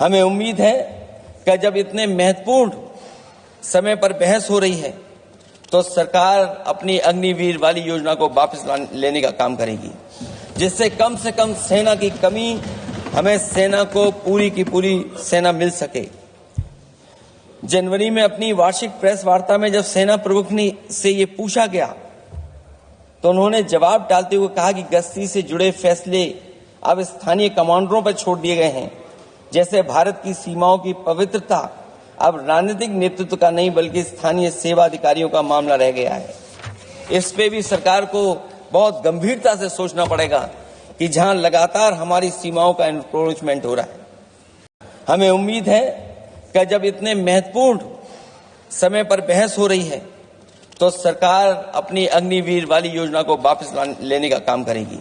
हमें उम्मीद है कि जब इतने महत्वपूर्ण समय पर बहस हो रही है तो सरकार अपनी अग्निवीर वाली योजना को वापस लेने का काम करेगी, जिससे कम से कम सेना की कमी, हमें सेना को पूरी की पूरी सेना मिल सके। जनवरी में अपनी वार्षिक प्रेस वार्ता में जब सेना प्रमुख ने से ये पूछा गया तो उन्होंने जवाब डालते हुए कहा कि गश्ती से जुड़े फैसले अब स्थानीय कमांडरों पर छोड़ दिए गए हैं। जैसे भारत की सीमाओं की पवित्रता अब राजनीतिक नेतृत्व का नहीं बल्कि स्थानीय सेवा अधिकारियों का मामला रह गया है। इस पे भी सरकार को बहुत गंभीरता से सोचना पड़ेगा कि जहां लगातार हमारी सीमाओं का एनक्रोचमेंट हो रहा है। हमें उम्मीद है कि जब इतने महत्वपूर्ण समय पर बहस हो रही है तो सरकार अपनी अग्निवीर वाली योजना को वापस लेने का काम करेगी।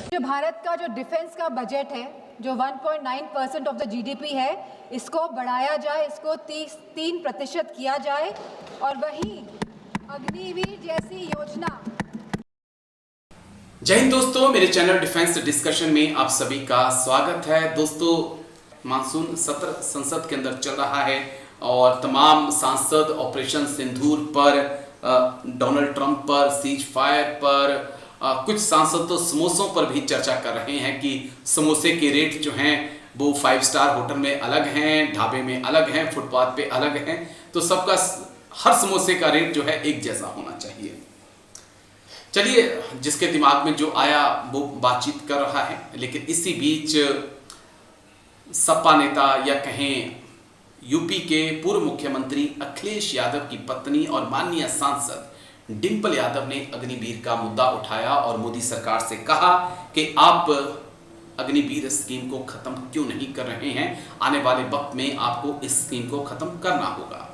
जो भारत का जो डिफेंस का बजट है, जो 1.9% ऑफ द जीडीपी है, इसको बढ़ाया जाए, इसको 3% किया जाए और वहीं अग्निवीर जैसी योजना। जय हिंद दोस्तों, मेरे चैनल डिफेंस डिस्कशन में आप सभी का स्वागत है। दोस्तों, मानसून सत्र संसद के अंदर चल रहा है और तमाम सांसद ऑपरेशन सिंदूर पर, डोनाल्ड ट्रंप पर, सीज फायर पर, कुछ सांसद तो समोसों पर भी चर्चा कर रहे हैं कि समोसे के रेट जो हैं वो 5 स्टार होटल में अलग हैं, ढाबे में अलग हैं, फुटपाथ पे अलग हैं, तो सबका हर समोसे का रेट जो है एक जैसा होना चाहिए। चलिए, जिसके दिमाग में जो आया वो बातचीत कर रहा है, लेकिन इसी बीच सपा नेता या कहें यूपी के पूर्व मुख्यमंत्री अखिलेश यादव की पत्नी और माननीय सांसद डिंपल यादव ने अग्निवीर का मुद्दा उठाया और मोदी सरकार से कहा कि आप अग्निवीर स्कीम को खत्म क्यों नहीं कर रहे हैं, आने वाले वक्त में आपको इस स्कीम को खत्म करना होगा।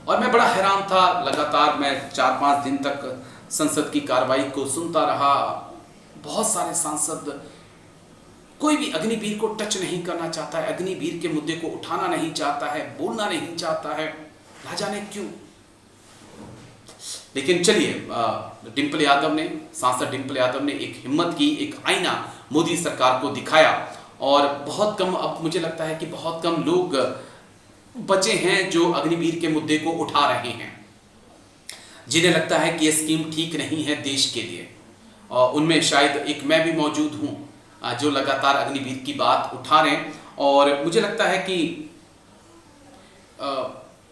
और मैं बड़ा हैरान था, लगातार मैं 4-5 दिन तक संसद की कार्रवाई को सुनता रहा। बहुत सारे सांसद, कोई भी अग्निवीर को टच नहीं करना चाहता है, अग्निवीर के मुद्दे को उठाना नहीं चाहता है, बोलना नहीं चाहता है, ना जाने क्यों। लेकिन चलिए, डिंपल यादव ने, सांसद डिंपल यादव ने एक हिम्मत की, एक आईना मोदी सरकार को दिखाया और बहुत कम, अब मुझे लगता है कि बहुत कम लोग बचे हैं जो अग्निवीर के मुद्दे को उठा रहे हैं, जिन्हें लगता है कि यह स्कीम ठीक नहीं है देश के लिए। और उनमें शायद एक मैं भी मौजूद हूं जो लगातार अग्निवीर की बात उठा रहे हैं। और मुझे लगता है कि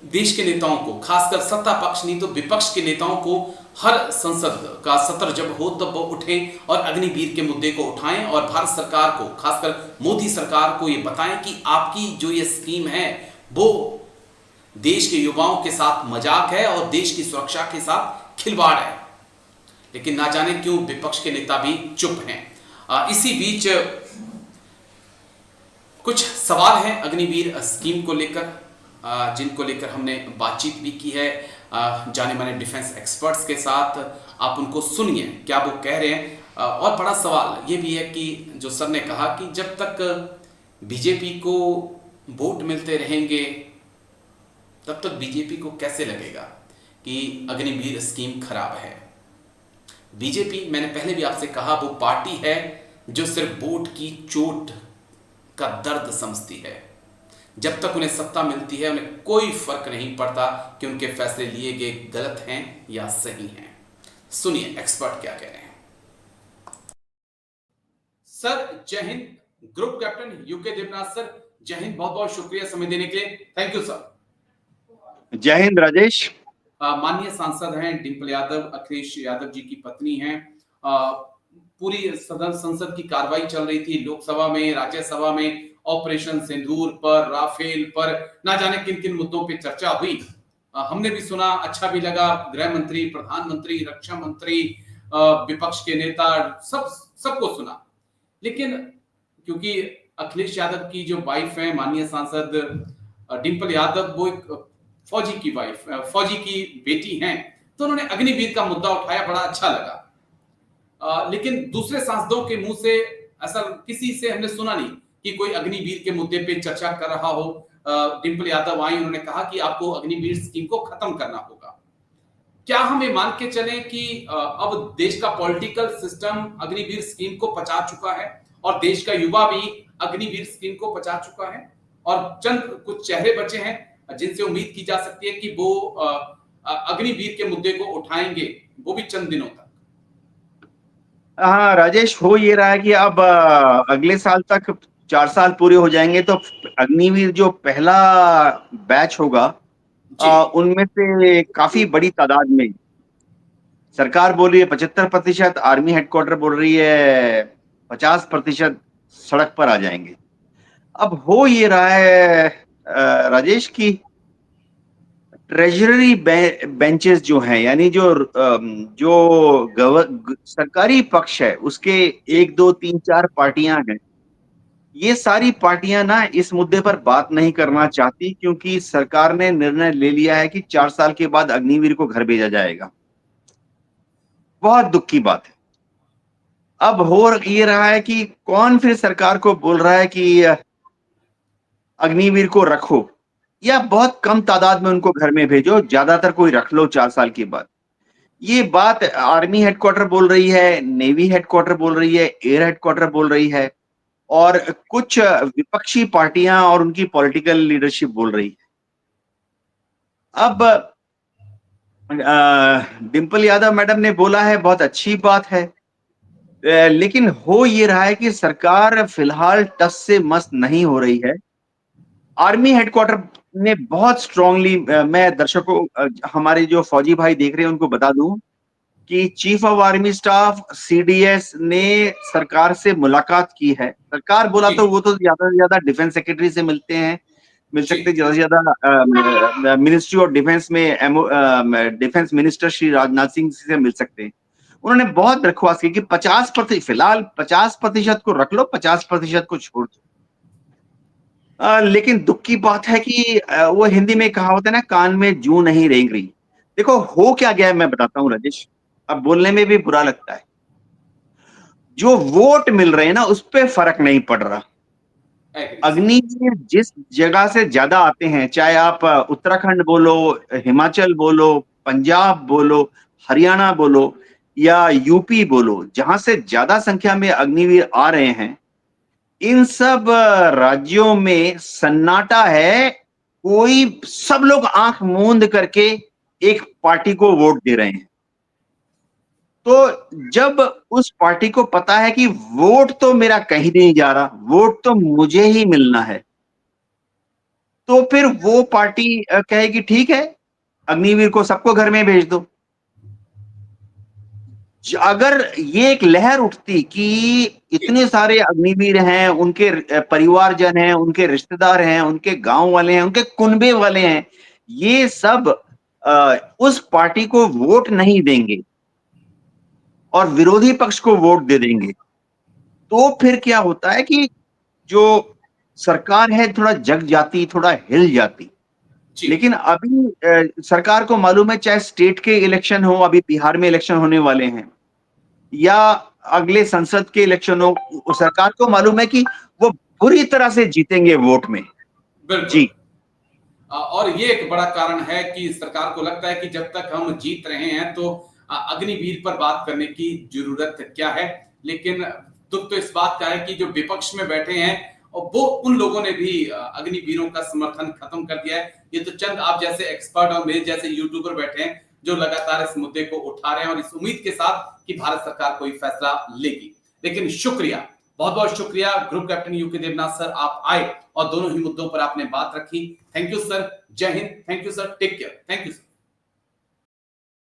देश के नेताओं को, खासकर सत्ता पक्ष नहीं तो विपक्ष के नेताओं को, हर संसद का सत्र जब हो तब वो उठें और अग्निवीर के मुद्दे को उठाएं और भारत सरकार को, खासकर मोदी सरकार को ये बताएं कि आपकी जो ये स्कीम है वो देश के युवाओं के साथ मजाक है और देश की सुरक्षा के साथ खिलवाड़ है। लेकिन ना जाने क्यों विपक्ष के नेता भी चुप हैं। इसी बीच कुछ सवाल हैं अग्निवीर स्कीम को लेकर, जिनको लेकर हमने बातचीत भी की है जाने माने डिफेंस एक्सपर्ट्स के साथ। आप उनको सुनिए क्या वो कह रहे हैं। और बड़ा सवाल ये भी है कि जो सर ने कहा कि जब तक बीजेपी को वोट मिलते रहेंगे तब तक बीजेपी को कैसे लगेगा कि अग्निवीर स्कीम खराब है। बीजेपी, मैंने पहले भी आपसे कहा, वो पार्टी है जो सिर्फ वोट की चोट का दर्द समझती है। जब तक उन्हें सत्ता मिलती है उन्हें कोई फर्क नहीं पड़ता कि उनके फैसले लिए गए गलत हैं या सही हैं। सुनिए एक्सपर्ट क्या कह रहे हैं। सर जय हिंद, group captain UK Devnath sir, जय हिंद, बहुत बहुत शुक्रिया समय देने के लिए। Thank you sir. जय हिंद राजेश। माननीय सांसद हैं डिंपल यादव, अखिलेश यादव जी की पत्नी हैं। पूरी सदन संसद की कार्रवाई चल रही थी, लोकसभा में, राज्यसभा में, ऑपरेशन सिंदूर पर, राफेल पर, ना जाने किन किन मुद्दों पे चर्चा हुई। हमने भी सुना, अच्छा भी लगा। गृह मंत्री, प्रधानमंत्री, रक्षा मंत्री, विपक्ष के नेता, सबको सुना। लेकिन क्योंकि अखिलेश यादव की जो वाइफ है माननीय सांसद डिंपल यादव, वो एक फौजी की वाइफ, फौजी की बेटी हैं, तो उन्होंने अग्निवीर का मुद्दा उठाया, बड़ा अच्छा लगा। लेकिन दूसरे सांसदों के मुंह से ऐसा किसी से हमने सुना नहीं कि कोई अग्निवीर के मुद्दे पे चर्चा कर रहा हो। डिंपल यादव आई, उन्होंने कहा कि आपको अग्निवीर स्कीम को खत्म करना होगा। क्या हम ये मान के चलें कि अब देश का पॉलिटिकल सिस्टम अग्निवीर स्कीम को पचा चुका है और देश का युवा भी अग्निवीर स्कीम को पचा चुका है? और चंद कुछ चेहरे बचे हैं जिनसे उम्मीद की जा सकती है कि वो अग्निवीर के मुद्दे को उठाएंगे, वो भी चंद दिनों तक। हाँ राजेश, हो ये रहा है कि अब अगले साल तक 4 साल पूरे हो जाएंगे तो अग्निवीर जो पहला बैच होगा जी उनमें से काफी बड़ी तादाद में सरकार बोल रही है 75%, आर्मी हेडक्वार्टर बोल रही है 50% सड़क पर आ जाएंगे। अब हो ये रहा है राजेश की ट्रेजरी बेंचेस जो हैं, यानी सरकारी पक्ष है उसके जी 1 2 3 4 पार्टियां हैं। ये सारी पार्टियां ना इस मुद्दे पर बात नहीं करना चाहती, क्योंकि सरकार ने निर्णय ले लिया है कि 4 साल के बाद अग्निवीर को घर भेजा जाएगा। बहुत दुख की बात है। अब हो ये रहा है कि कौन फिर सरकार को बोल रहा है कि अग्निवीर को रखो, या बहुत कम तादाद में उनको घर में भेजो, ज्यादातर कोई रख लो 4 साल के बाद। ये बात आर्मी हेडक्वार्टर बोल रही है, नेवी हेडक्वार्टर बोल रही है, एयर हेडक्वार्टर बोल रही है, और कुछ विपक्षी पार्टियां और उनकी पॉलिटिकल लीडरशिप बोल रही है। अब डिंपल यादव मैडम ने बोला है, बहुत अच्छी बात है, लेकिन हो ये रहा है कि सरकार फिलहाल टस से मस नहीं हो रही है। आर्मी हेडक्वार्टर ने बहुत स्ट्रांगली, मैं दर्शकों हमारे जो फौजी भाई देख रहे हैं उनको बता दूं कि chief of army staff CDS ने सरकार से मुलाकात की है। सरकार बोला जी तो वो तो ज्यादा से ज्यादा डिफेंस सेक्रेटरी से मिलते हैं, मिल जी सकते हैं ज्यादा से ज्यादा मिनिस्ट्री ऑफ डिफेंस में डिफेंस मिनिस्टर श्री राजनाथ सिंह से मिल सकते हैं। उन्होंने बहुत दरख्वास्त की कि 50%, फिलहाल 50% को रख लो, 50% को छोड़ दो। लेकिन दुख की बात है कि वो हिंदी में कहावत है ना, कान में जूं नहीं रेंग रही। देखो हो क्या गया है, मैं बताता हूँ राजेश, अब बोलने में भी बुरा लगता है। जो वोट मिल रहे हैं ना, उस पे फर्क नहीं पड़ रहा। Agree sir. अग्निवीर जिस जगह से ज्यादा आते हैं, चाहे आप उत्तराखंड बोलो, हिमाचल बोलो, पंजाब बोलो, हरियाणा बोलो या यूपी बोलो, जहां से ज्यादा संख्या में अग्निवीर आ रहे हैं, इन सब राज्यों में सन्नाटा है। सब लोग आंख मूंद करके एक पार्टी को वोट दे रहे हैं। तो जब उस पार्टी को पता है कि वोट तो मेरा कहीं नहीं जा रहा, वोट तो मुझे ही मिलना है, तो फिर वो पार्टी कहेगी ठीक है, अग्निवीर को सबको घर में भेज दो। अगर ये एक लहर उठती कि इतने सारे अग्निवीर हैं, उनके परिवारजन हैं, उनके रिश्तेदार हैं, उनके गांव वाले हैं, उनके कुनबे वाले हैं, ये सब उस पार्टी को वोट नहीं देंगे और विरोधी पक्ष को वोट दे देंगे, तो फिर क्या होता है कि जो सरकार है थोड़ा जग जाती, थोड़ा हिल जाती। जी लेकिन अभी सरकार को मालूम है, चाहे स्टेट के इलेक्शन हो, अभी बिहार में इलेक्शन होने वाले हैं, या अगले संसद के इलेक्शन हो, सरकार को मालूम है कि वो बुरी तरह से जीतेंगे वोट में। बिल्कुल। जी और ये एक बड़ा कारण है कि सरकार को लगता है कि जब तक हम जीत रहे हैं तो अग्निवीर पर बात करने की जरूरत क्या है। लेकिन दुख तो इस बात का है कि जो विपक्ष में बैठे हैं और वो उन लोगों ने भी अग्निवीरों का समर्थन खत्म कर दिया है। ये तो चंद आप जैसे एक्सपर्ट और मेरे जैसे यूट्यूबर बैठे हैं जो लगातार इस मुद्दे को उठा रहे हैं और इस उम्मीद के साथ कि भारत सरकार कोई फैसला लेगी। लेकिन शुक्रिया, बहुत बहुत शुक्रिया group captain UK Devnath sir, आप आए और दोनों ही मुद्दों पर आपने बात रखी। थैंक यू सर, जय हिंद। Thank you sir, take care. Thank you sir.